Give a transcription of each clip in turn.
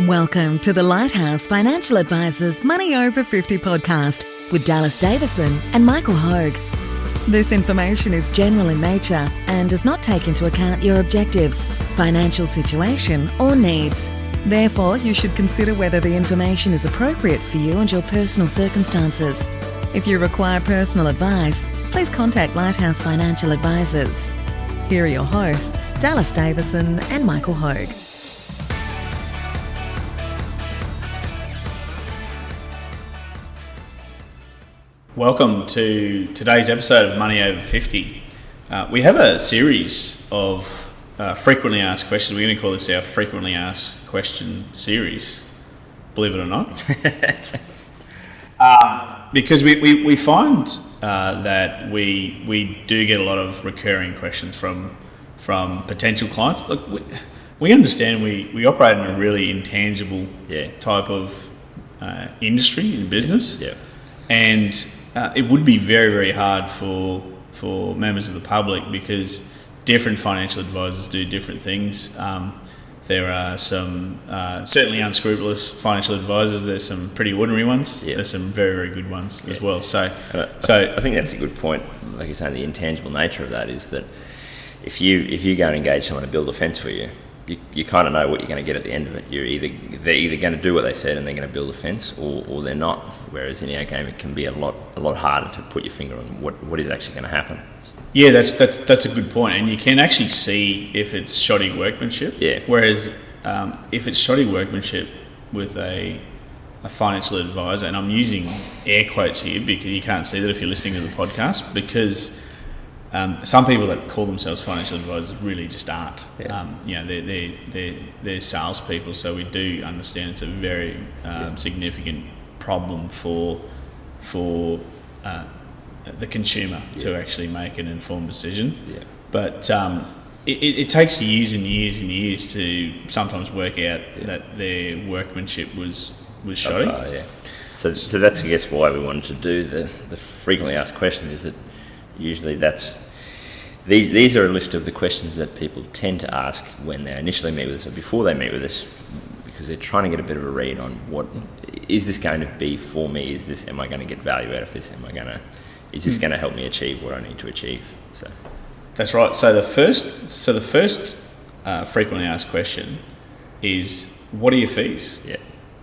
Welcome to the Lighthouse Financial Advisors Money Over 50 podcast with Dallas Davison and Michael Hogue. This information is general in nature and does not take into account your objectives, financial situation or needs. Therefore, you should consider whether the information is appropriate for you and your personal circumstances. If you require personal advice, please contact Lighthouse Financial Advisors. Here are your hosts, Dallas Davison and Michael Hogue. Welcome to today's episode of Money Over 50. We have a series of frequently asked questions. We're going to call this our frequently asked question series, believe it or not. Because we find that we do get a lot of recurring questions from potential clients. Look, we understand we operate in a really intangible type of industry and business. Yeah. And it would be very, very hard for members of the public because different financial advisors do different things. There are some certainly unscrupulous financial advisors. There's some pretty ordinary ones. Yeah. There's some very, very good ones as well. So I think that's a good point. Like you're saying, the intangible nature of that is that if you go and engage someone to build a fence for you, you kind of know what you're going to get at the end of it. They're either going to do what they said and they're going to build a fence, or they're not. Whereas in our game, it can be a lot harder to put your finger on what is actually going to happen. Yeah, that's a good point, and you can actually see if it's shoddy workmanship. Yeah. Whereas if it's shoddy workmanship with a financial advisor, and I'm using air quotes here because you can't see that if you're listening to the podcast, because some people that call themselves financial advisors really just aren't. Yeah. They're salespeople, so we do understand it's a very significant problem for the consumer to actually make an informed decision. Yeah. But it takes years and years and years to sometimes work out that their workmanship was shoddy. So that's, I guess, why we wanted to do the frequently asked questions, is that usually these are a list of the questions that people tend to ask when they initially meet with us or before they meet with us, because they're trying to get a bit of a read on what is this going to be for me. Am I going to get value out of this? Is this going to help me achieve what I need to achieve? So that's right. So the first frequently asked question is, what are your fees? Yeah,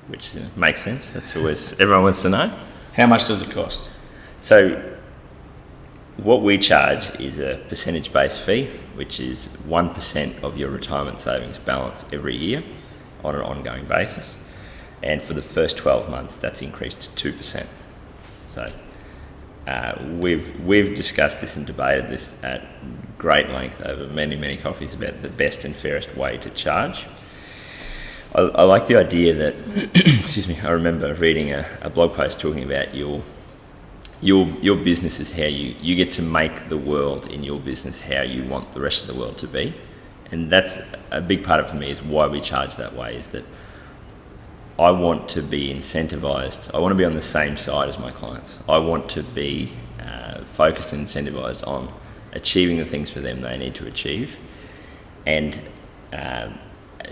which makes sense. That's always everyone wants to know. How much does it cost? So what we charge is a percentage-based fee, which is 1% of your retirement savings balance every year on an ongoing basis. And for the first 12 months, that's increased to 2%. So we've discussed this and debated this at great length over many, many coffees about the best and fairest way to charge. I like the idea that, excuse me, I remember reading a blog post talking about your business is how you get to make the world in your business how you want the rest of the world to be. And that's a big part of it for me, is why we charge that way, is that I want to be incentivized. I want to be on the same side as my clients. I want to be focused and incentivized on achieving the things for them they need to achieve. And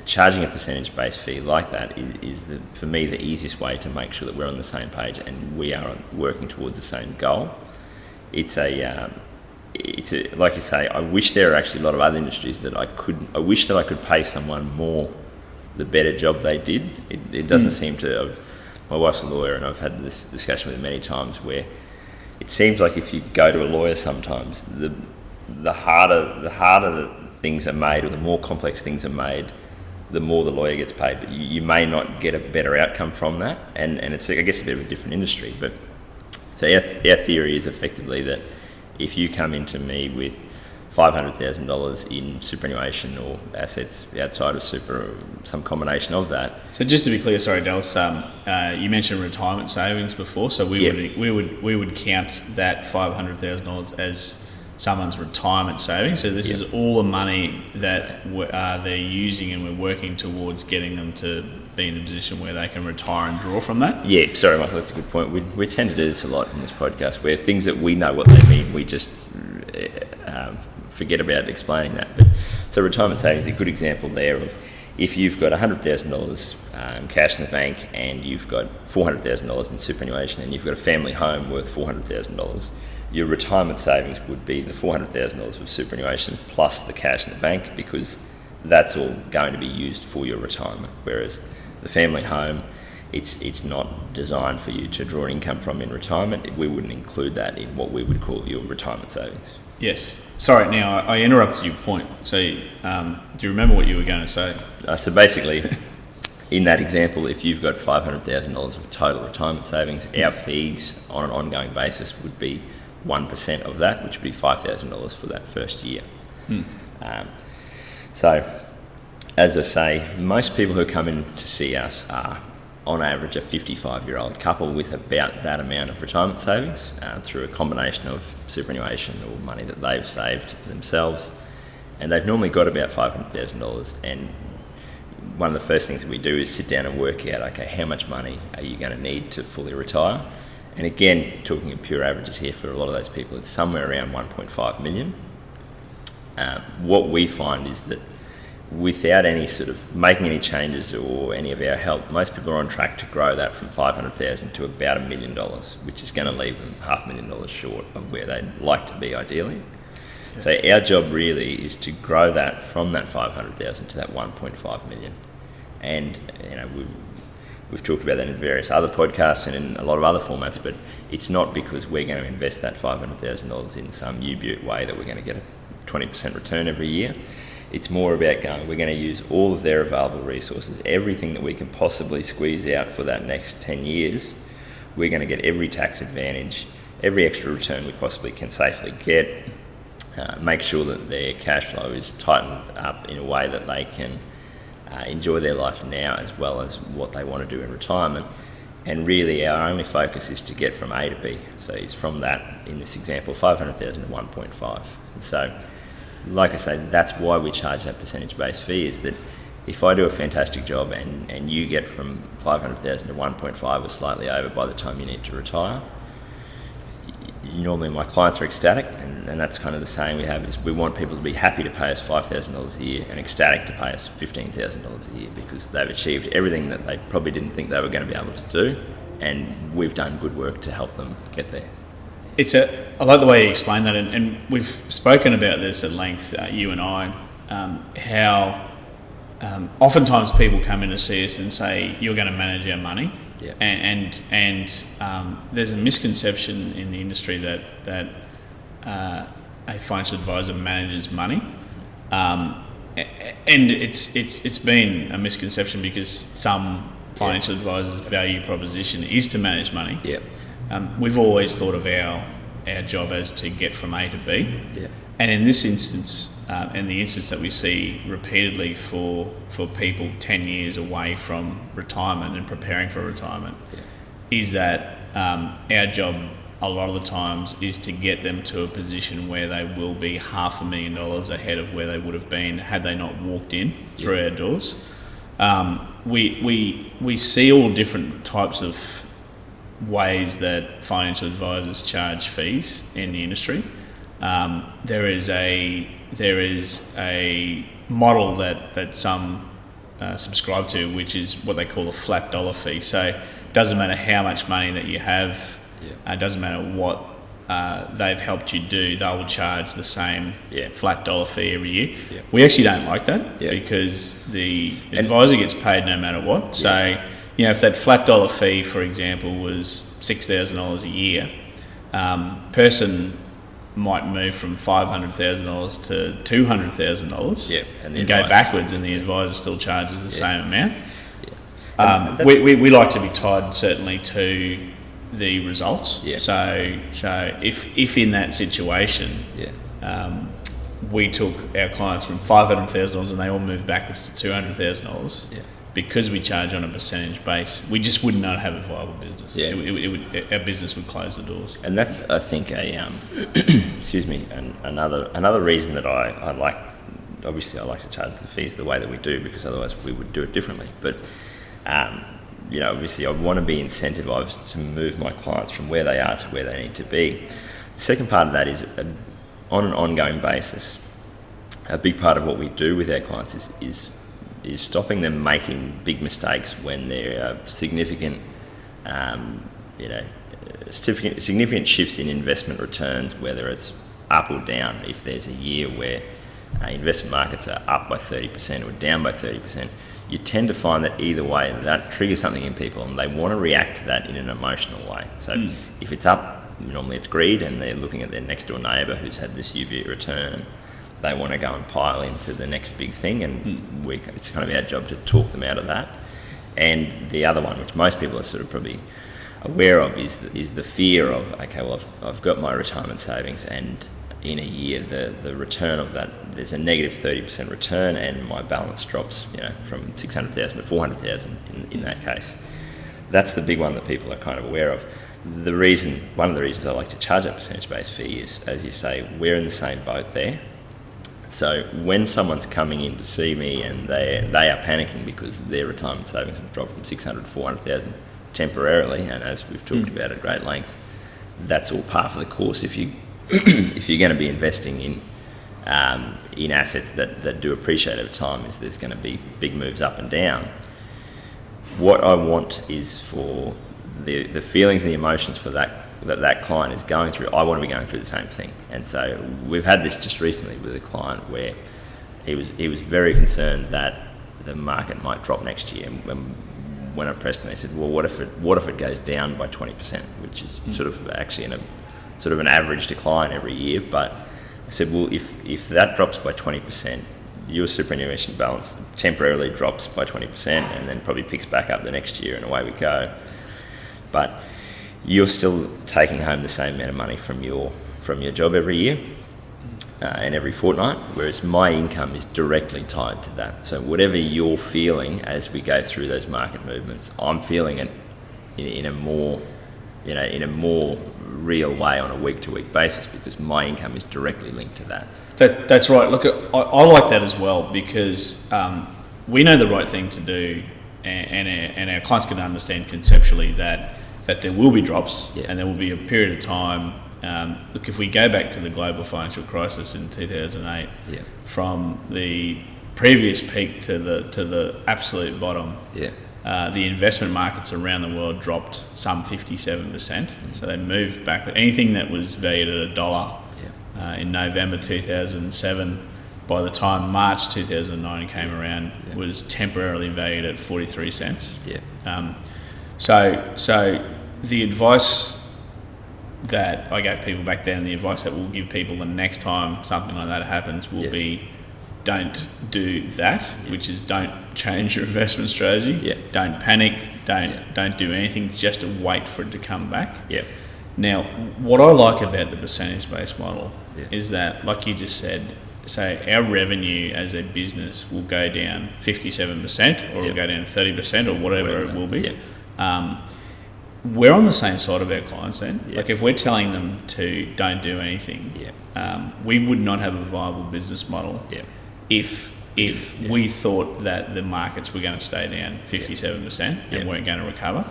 charging a percentage-based fee like that is for me the easiest way to make sure that we're on the same page and we are working towards the same goal. It's like you say, I wish there are actually a lot of other industries that I wish that I could pay someone more the better job they did. It doesn't seem to. My wife's a lawyer, and I've had this discussion with her many times, where it seems like if you go to a lawyer, sometimes the harder that things are made, or the more complex things are made, the more the lawyer gets paid. But you may not get a better outcome from that, and it's, I guess, a bit of a different industry. But so our theory is effectively that if you come into me with $500,000 in superannuation or assets outside of super, or some combination of that. So just to be clear, sorry, Dallas, you mentioned retirement savings before, so we would count that $500,000 as someone's retirement savings. So this is all the money that they're using, and we're working towards getting them to be in a position where they can retire and draw from that. Yeah, sorry, Michael, that's a good point. We tend to do this a lot in this podcast, where things that we know what they mean, we just forget about explaining that. But so retirement savings is a good example there of, if you've got $100,000 cash in the bank and you've got $400,000 in superannuation and you've got a family home worth $400,000, your retirement savings would be the $400,000 of superannuation plus the cash in the bank, because that's all going to be used for your retirement. Whereas the family home, it's not designed for you to draw an income from in retirement. We wouldn't include that in what we would call your retirement savings. Yes. Sorry, now I interrupted your point. So do you remember what you were going to say? So basically, in that example, if you've got $500,000 of total retirement savings, our fees on an ongoing basis would be 1% of that, which would be $5,000 for that first year. So, as I say, most people who come in to see us are, on average, a 55-year-old couple with about that amount of retirement savings through a combination of superannuation or money that they've saved themselves. And they've normally got about $500,000. And one of the first things that we do is sit down and work out, okay, how much money are you going to need to fully retire? And again, talking in pure averages here, for a lot of those people, it's somewhere around 1.5 million. What we find is that without any sort of making any changes or any of our help, most people are on track to grow that from 500,000 to about $1 million, which is going to leave them $500,000 short of where they'd like to be ideally. Yes. So our job really is to grow that from that 500,000 to that 1.5 million. And we've talked about that in various other podcasts and in a lot of other formats, but it's not because we're going to invest that $500,000 in some U-Butte way that we're going to get a 20% return every year. It's more about going, we're going to use all of their available resources, everything that we can possibly squeeze out for that next 10 years. We're going to get every tax advantage, every extra return we possibly can safely get, make sure that their cash flow is tightened up in a way that they can enjoy their life now as well as what they want to do in retirement. And really our only focus is to get from A to B. So it's from that, in this example, 500,000 to 1.5. And so, like I say, that's why we charge that percentage-based fee, is that if I do a fantastic job and you get from 500,000 to 1.5 or slightly over by the time you need to retire, normally my clients are ecstatic, and that's kind of the saying we have, is we want people to be happy to pay us $5,000 a year and ecstatic to pay us $15,000 a year, because they've achieved everything that they probably didn't think they were going to be able to do, and we've done good work to help them get there. I like the way you explain that, and we've spoken about this at length, you and I, how oftentimes people come in to see us and say, you're going to manage our money. Yeah. And there's a misconception in the industry that a financial advisor manages money, and it's been a misconception because some financial advisors' value proposition is to manage money. Yeah. We've always thought of our job as to get from A to B. Yeah. And in this instance, and the instance that we see repeatedly for people 10 years away from retirement and preparing for retirement, is that our job a lot of the times is to get them to a position where they will be $500,000 ahead of where they would have been had they not walked in through our doors. We see all different types of ways that financial advisors charge fees in the industry. There is a model that some subscribe to, which is what they call a flat dollar fee. So it doesn't matter how much money that you have, it doesn't matter what they've helped you do, they will charge the same flat dollar fee every year. Yeah. We actually don't like that because the advisor gets paid no matter what. So if that flat dollar fee, for example, was $6,000 a year, person might move from $500,000 to $200,000 and go backwards, and the advisor still charges the same amount. We like to be tied certainly to the results. So if in that situation we took our clients from $500,000 and they all moved backwards to $200,000, because we charge on a percentage base, we just would not have a viable business. Our business would close the doors. And that's, I think, another reason that I like. Obviously, I like to charge the fees the way that we do, because otherwise we would do it differently. But obviously, I want to be incentivized to move my clients from where they are to where they need to be. The second part of that is, on an ongoing basis, a big part of what we do with our clients is is stopping them making big mistakes when there are significant shifts in investment returns, whether it's up or down. If there's a year where investment markets are up by 30% or down by 30%, you tend to find that either way, that triggers something in people and they want to react to that in an emotional way. So if it's up, normally it's greed and they're looking at their next door neighbour who's had this UV return. They want to go and pile into the next big thing, and it's kind of our job to talk them out of that. And the other one, which most people are sort of probably aware of, is the fear of, okay, well, I've got my retirement savings, and in a year the return of that, there's a negative 30% return, and my balance drops, from 600,000 to 400,000 in that case. That's the big one that people are kind of aware of. One of the reasons I like to charge that percentage-based fee is, as you say, we're in the same boat there. So when someone's coming in to see me and they are panicking because their retirement savings have dropped from 600 to 400,000 temporarily, and as we've talked about at great length, that's all par for the course if you're going to be investing in assets that do appreciate over time. Is there's going to be big moves up and down. What I want is for the feelings and the emotions for that client is going through, I want to be going through the same thing. And so we've had this just recently with a client where he was very concerned that the market might drop next year. And when I pressed him, they said, well, what if it goes down by 20%, which is sort of actually in a sort of an average decline every year. But I said, well, if that drops by 20%, your superannuation balance temporarily drops by 20% and then probably picks back up the next year, and away we go. But you're still taking home the same amount of money from your job every year and every fortnight, whereas my income is directly tied to that. So whatever you're feeling as we go through those market movements, I'm feeling it in a more real way on a week-to-week basis, because my income is directly linked to that. That's right. Look, I like that as well, because we know the right thing to do, and our clients can understand conceptually that there will be drops, and there will be a period of time. Look, if we go back to the global financial crisis in 2008, from the previous peak to the absolute bottom, the investment markets around the world dropped some 57%. So they moved back. Anything that was valued at $1 in November 2007, by the time March 2009 came around, was temporarily valued at 43 cents. So the advice that I gave people back then, the advice that we'll give people the next time something like that happens will be, don't do that, which is don't change your investment strategy. Don't panic. Don't do anything. Just wait for it to come back. Now, what I like about the percentage-based model is that, like you just said, say our revenue as a business will go down 57%, or it'll go down 30%, or whatever it will be. We're on the same side of our clients then. Like, if we're telling them to don't do anything, we would not have a viable business model if we thought that the markets were going to stay down 57% and weren't going to recover.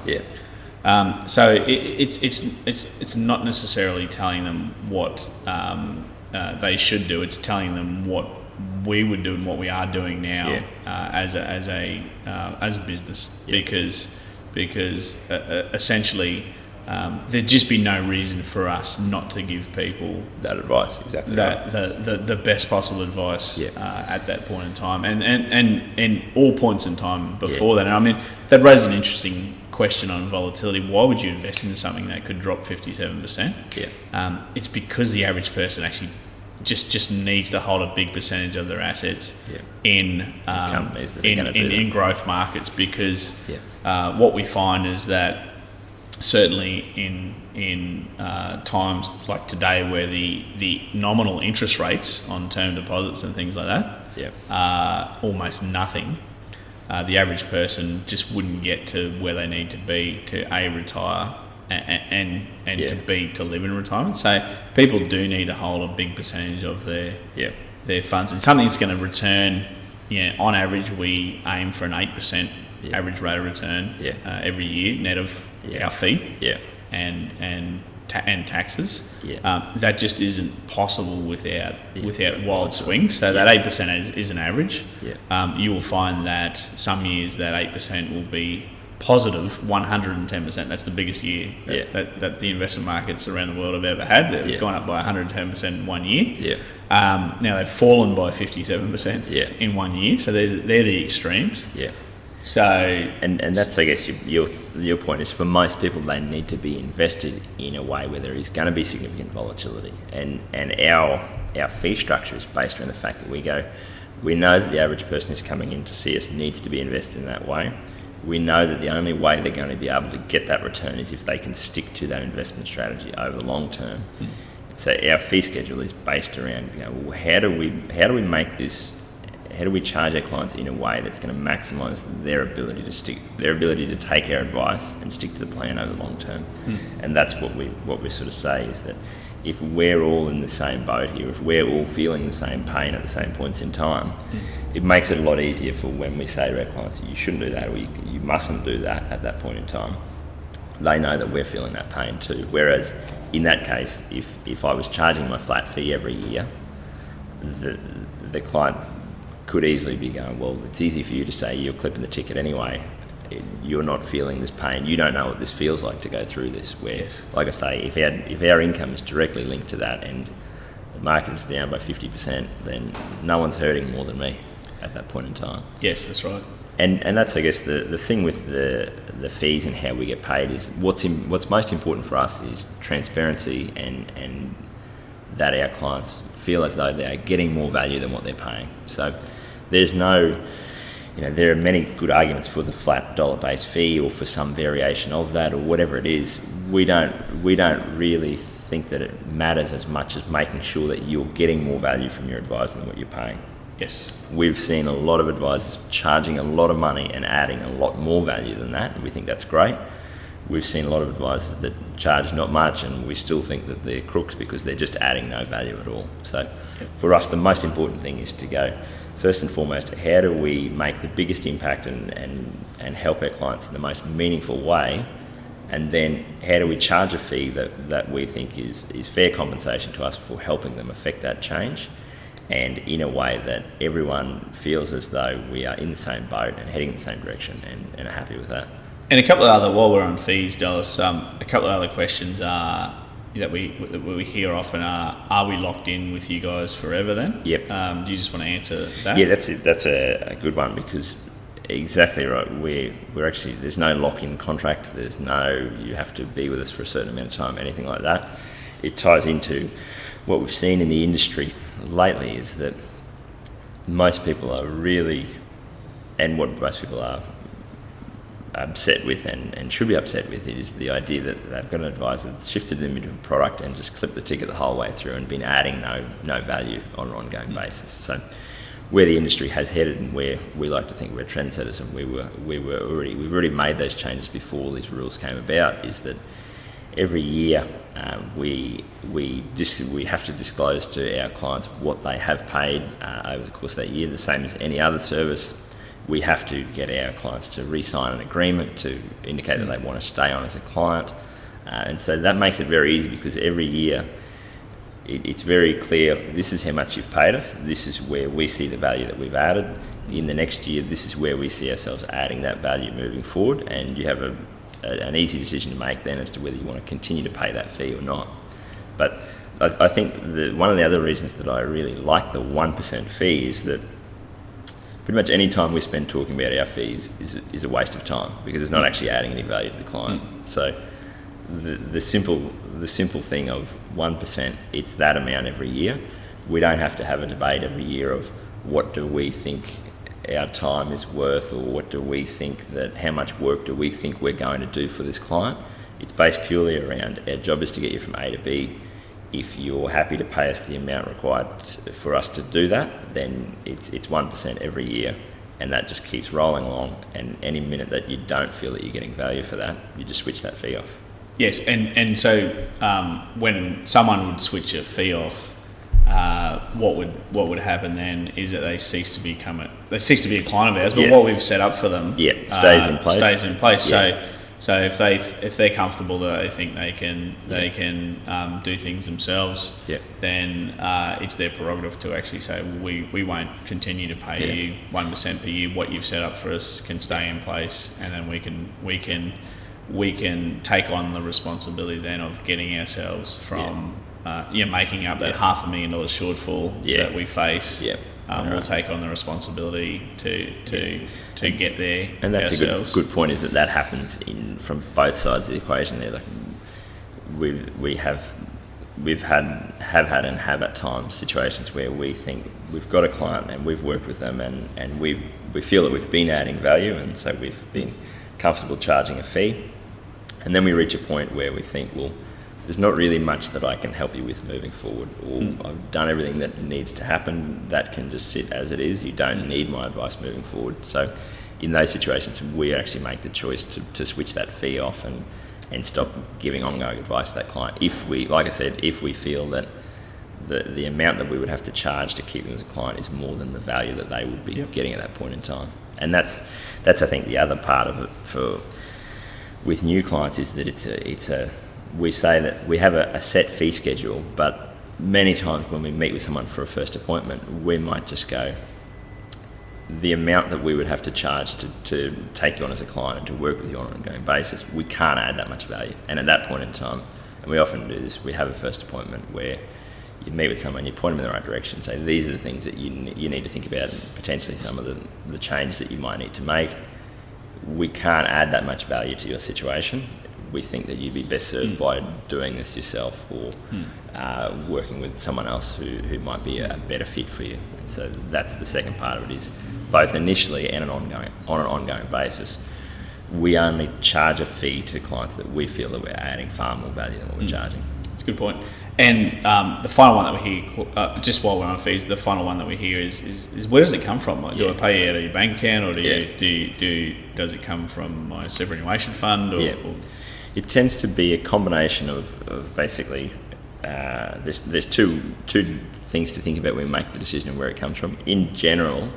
So it's not necessarily telling them what they should do. It's telling them what we would do and what we are doing now as a business, because essentially there'd just be no reason for us not to give people that advice, the best possible advice at that point in time, and all points in time before that. And I mean, that raises an interesting question on volatility. Why would you invest in something that could drop 57%? It's because the average person actually just needs to hold a big percentage of their assets in companies that in growth markets, because what we find is that certainly in times like today, where the nominal interest rates on term deposits and things like that are almost nothing, the average person just wouldn't get to where they need to be to retire and to live in retirement. So people do need to hold a big percentage of their funds, and something that's going to return. On average, we aim for an 8% average rate of return every year, net of our fee. And and taxes. Yeah. That just isn't possible without wild swings. So that 8% is an average. Yeah. You will find that some years that 8% will be positive 110%. That's the biggest year that the investment markets around the world have ever had. They've gone up by 110% in 1 year. Yeah. Now they've fallen by 57% in 1 year. So they're the extremes. Yeah. So and that's, I guess, your point is, for most people, they need to be invested in a way where there is going to be significant volatility, and our fee structure is based around the fact that we know that the average person who's coming in to see us needs to be invested in that way. We know that the only way they're going to be able to get that return is if they can stick to that investment strategy over the long term. So our fee schedule is based around, how do we make this? How do we charge our clients in a way that's going to maximise their ability to take our advice and stick to the plan over the long term? And that's what we sort of say, is that if we're all in the same boat here, if we're all feeling the same pain at the same points in time, it makes it a lot easier for when we say to our clients, you shouldn't do that, or you mustn't do that at that point in time. They know that we're feeling that pain too. Whereas in that case, if I was charging my flat fee every year, the client could easily be going, well, it's easy for you to say you're clipping the ticket anyway. You're not feeling this pain. You don't know what this feels like to go through this. Where, like I say, if our income is directly linked to that and the market is down by 50%, then no one's hurting more than me at that point in time. Yes, that's right. And that's, I guess, the thing with the fees and how we get paid is what's most important for us is transparency and that our clients feel as though they are getting more value than what they're paying. So there's no, there are many good arguments for the flat dollar-based fee or for some variation of that or whatever it is. We don't really think that it matters as much as making sure that you're getting more value from your advisor than what you're paying. Yes. We've seen a lot of advisors charging a lot of money and adding a lot more value than that, and we think that's great. We've seen a lot of advisors that charge not much, and we still think that they're crooks because they're just adding no value at all. So for us, the most important thing is to go, first and foremost, how do we make the biggest impact and help our clients in the most meaningful way? And then how do we charge a fee that we think is fair compensation to us for helping them affect that change, and in a way that everyone feels as though we are in the same boat and heading in the same direction and are happy with that. And a couple of other, while we're on fees, Dallas, a couple of other questions are that we hear often are we locked in with you guys forever then? Yep. Do you just want to answer that? Yeah, that's a good one, because exactly right. We're actually, there's no lock-in contract. There's no, you have to be with us for a certain amount of time, anything like that. It ties into what we've seen in the industry lately is that most people are really, and what most people are upset with and should be upset with, is the idea that they've got an advisor that's shifted them into a product and just clipped the ticket the whole way through and been adding no value on an ongoing basis. So where the industry has headed, and where we like to think we're trendsetters, and we've already made those changes before these rules came about, is that every year we have to disclose to our clients what they have paid over the course of that year, the same as any other service. We have to get our clients to re-sign an agreement to indicate that they want to stay on as a client. And so that makes it very easy, because every year it's very clear, this is how much you've paid us, this is where we see the value that we've added. In the next year, this is where we see ourselves adding that value moving forward, and you have an easy decision to make then as to whether you want to continue to pay that fee or not. But I think one of the other reasons that I really like the 1% fee is that pretty much any time we spend talking about our fees is a waste of time, because it's not actually adding any value to the client. So the simple thing of 1%, it's that amount every year. We don't have to have a debate every year of what do we think our time is worth, or what do we think that, how much work do we think we're going to do for this client. It's based purely around, our job is to get you from A to B. If you're happy to pay us the amount required for us to do that, then it's 1% every year, and that just keeps rolling along. And any minute that you don't feel that you're getting value for that, you just switch that fee off. Yes, and so when someone would switch a fee off, what would happen then is that they cease to be a client of ours, but what we've set up for them stays in place. Stays in place. Yeah. So So if they're comfortable that they think they can do things themselves, then it's their prerogative to actually say, well, we won't continue to pay you 1% per year. What you've set up for us can stay in place, and then we can take on the responsibility then of getting ourselves from making up that $500,000 shortfall that we face. We'll take on the responsibility to get there. And that's ourselves. a good point. Is that happens from both sides of the equation there. Like we've had and have at times situations where we think we've got a client and we've worked with them and we feel that we've been adding value, and so we've been comfortable charging a fee, and then we reach a point where we think, well, there's not really much that I can help you with moving forward, or I've done everything that needs to happen. That can just sit as it is. You don't need my advice moving forward. So in those situations, we actually make the choice to switch that fee off and stop giving ongoing advice to that client. If we feel that the amount that we would have to charge to keep them as a client is more than the value that they would be getting at that point in time. And that's I think the other part of it with new clients is that we say that we have a set fee schedule, but many times when we meet with someone for a first appointment, we might just go, the amount that we would have to charge to take you on as a client and to work with you on an ongoing basis, we can't add that much value. And at that point in time, and we often do this, we have a first appointment where you meet with someone, you point them in the right direction, say these are the things that you need to think about, and potentially some of the changes that you might need to make. We can't add that much value to your situation. We think that you'd be best served by doing this yourself, or working with someone else who might be a better fit for you. And so that's the second part of it, is both initially and on an ongoing basis. We only charge a fee to clients that we feel that we're adding far more value than what we're charging. That's a good point. And the final one that we hear, just while we're on fees, the final one that we hear is where does it come from? Like, do I pay you out of your bank account, or does it come from my superannuation fund? Or it tends to be a combination of basically, there's two things to think about when we make the decision of where it comes from. In general,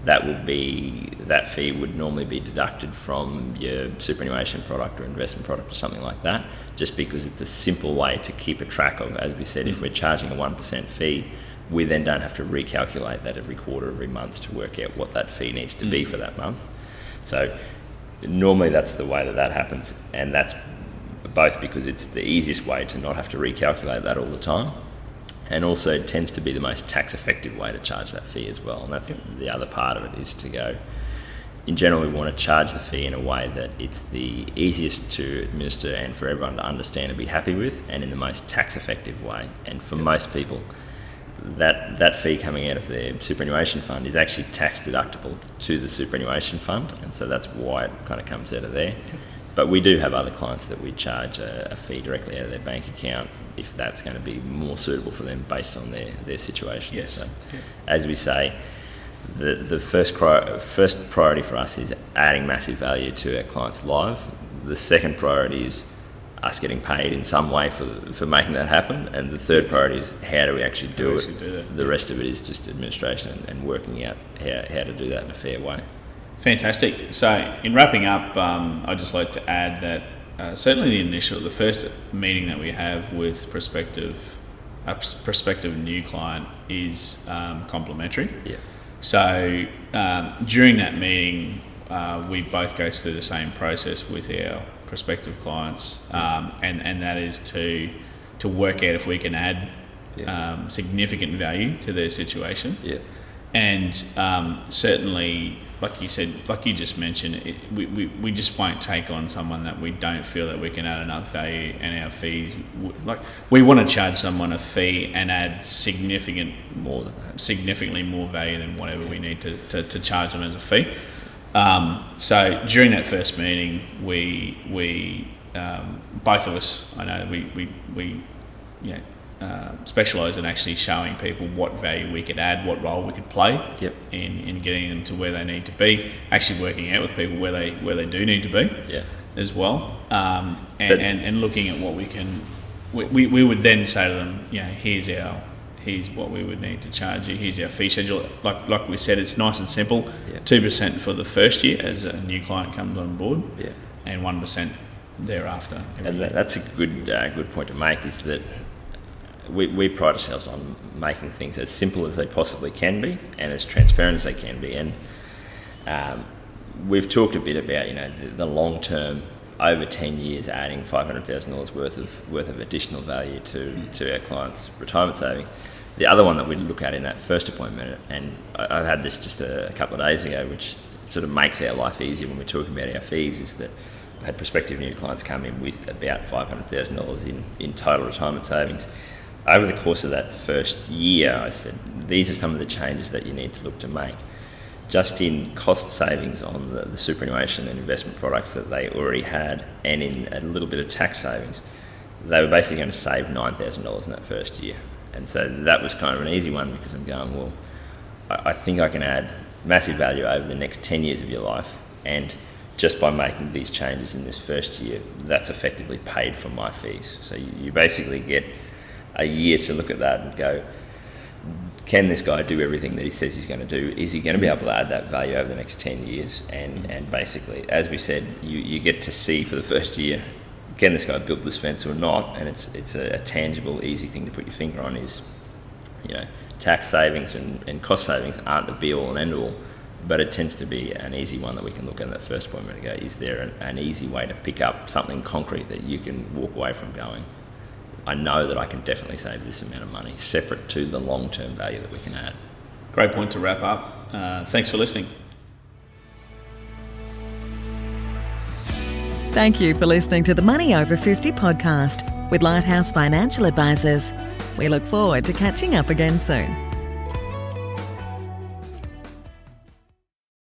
that fee would normally be deducted from your superannuation product or investment product or something like that, just because it's a simple way to keep a track of. As we said, if we're charging a 1% fee, we then don't have to recalculate that every quarter, every month to work out what that fee needs to be for that month. So normally that's the way that happens, and that's both because it's the easiest way to not have to recalculate that all the time, and also it tends to be the most tax effective way to charge that fee as well. And that's the other part of it, is to go, in general, we want to charge the fee in a way that it's the easiest to administer and for everyone to understand and be happy with, and in the most tax effective way. And for most people, that fee coming out of their superannuation fund is actually tax deductible to the superannuation fund, and so that's why it kind of comes out of there. But we do have other clients that we charge a fee directly out of their bank account if that's going to be more suitable for them based on their situation. Yes. So, as we say, the first priority for us is adding massive value to our clients' life. The second priority is us getting paid in some way for making that happen, and the third priority is how do we actually do it. The rest of it is just administration and working out how to do that in a fair way. Fantastic. So in wrapping up, I'd just like to add that certainly the first meeting that we have with a prospective new client is complimentary. Yeah. So during that meeting, we both go through the same process with our prospective clients, and that is to work out if we can add significant value to their situation. Yeah. And certainly, like you said, like you just mentioned, we just won't take on someone that we don't feel that we can add enough value, and our fees, like, we want to charge someone a fee and add significantly more value than whatever we need to charge them as a fee. So during that first meeting, we both of us, I know we specialise in actually showing people what value we could add, what role we could play in getting them to where they need to be, actually working out with people where they do need to be as well, and looking at what we can. We would then say to them, here's what we would need to charge you, here's our fee schedule. Like we said, it's nice and simple. 2% for the first year as a new client comes on board, and 1% thereafter. And that's a good point to make, is that we pride ourselves on making things as simple as they possibly can be and as transparent as they can be. And we've talked a bit about, the long term, over 10 years, adding $500,000 worth of additional value to our clients' retirement savings. The other one that we look at in that first appointment, and I had this just a couple of days ago, which sort of makes our life easier when we're talking about our fees, is that I had prospective new clients come in with about $500,000 in total retirement savings. Over the course of that first year, I said, these are some of the changes that you need to look to make. Just in cost savings on the superannuation and investment products that they already had, and in a little bit of tax savings, they were basically going to save $9,000 in that first year. And so that was kind of an easy one, because I'm going, well, I think I can add massive value over the next 10 years of your life, and just by making these changes in this first year, that's effectively paid for my fees. So you basically get a year to look at that and go, can this guy do everything that he says he's going to do? Is he going to be able to add that value over the next 10 years? And basically, as we said, you get to see for the first year, can this guy build this fence or not? And it's a tangible, easy thing to put your finger on. Is, tax savings and cost savings aren't the be all and end all, but it tends to be an easy one that we can look at in that first appointment and go, is there an easy way to pick up something concrete that you can walk away from going, I know that I can definitely save this amount of money, separate to the long-term value that we can add. Great point to wrap up. Thanks for listening. Thank you for listening to the Money Over 50 podcast with Lighthouse Financial Advisors. We look forward to catching up again soon.